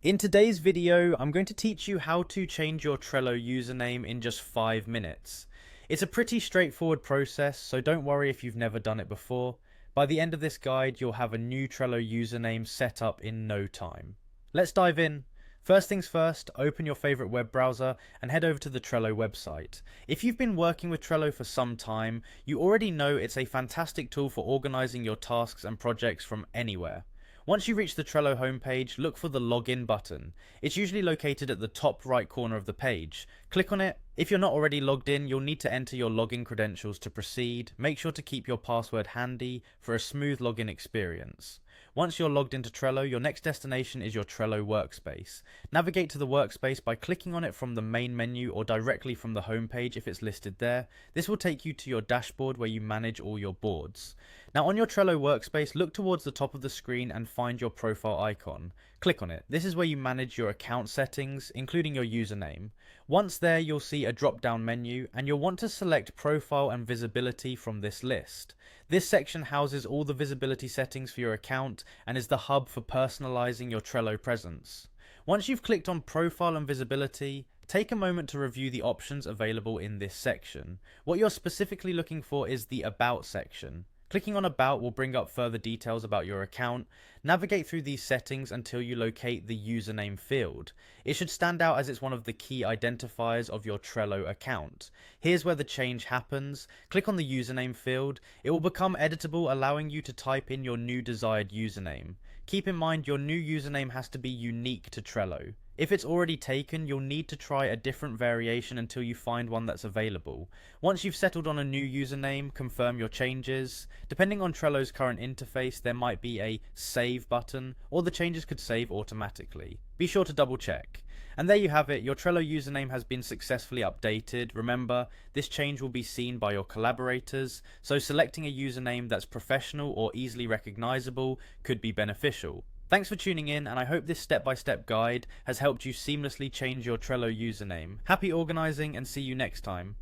In today's video, I'm going to teach you how to change your Trello username in just 5 minutes. It's a pretty straightforward process, so don't worry if you've never done it before. By the end of this guide, you'll have a new Trello username set up in no time. Let's dive in. First things first, open your favorite web browser and head over to the Trello website. If you've been working with Trello for some time, you already know it's a fantastic tool for organizing your tasks and projects from anywhere. Once you reach the Trello homepage, look for the login button. It's usually located at the top right corner of the page. Click on it. If you're not already logged in, you'll need to enter your login credentials to proceed. Make sure to keep your password handy for a smooth login experience. Once you're logged into Trello, your next destination is your Trello workspace. Navigate to the workspace by clicking on it from the main menu or directly from the home page if it's listed there. This will take you to your dashboard where you manage all your boards. Now on your Trello workspace, look towards the top of the screen and find your profile icon. Click on it. This is where you manage your account settings, including your username. Once there, you'll see a drop-down menu and you'll want to select Profile and Visibility from this list. This section houses all the visibility settings for your account and is the hub for personalizing your Trello presence. Once you've clicked on Profile and Visibility, take a moment to review the options available in this section. What you're specifically looking for is the About section. Clicking on About will bring up further details about your account. Navigate through these settings until you locate the username field. It should stand out as it's one of the key identifiers of your Trello account. Here's where the change happens. Click on the username field. It will become editable, allowing you to type in your new desired username. Keep in mind your new username has to be unique to Trello. If it's already taken, you'll need to try a different variation until you find one that's available. Once you've settled on a new username, confirm your changes. Depending on Trello's current interface, there might be a save button, or the changes could save automatically. Be sure to double check. And there you have it, your Trello username has been successfully updated. Remember, this change will be seen by your collaborators, so selecting a username that's professional or easily recognizable could be beneficial. Thanks for tuning in, and I hope this step-by-step guide has helped you seamlessly change your Trello username. Happy organizing and see you next time.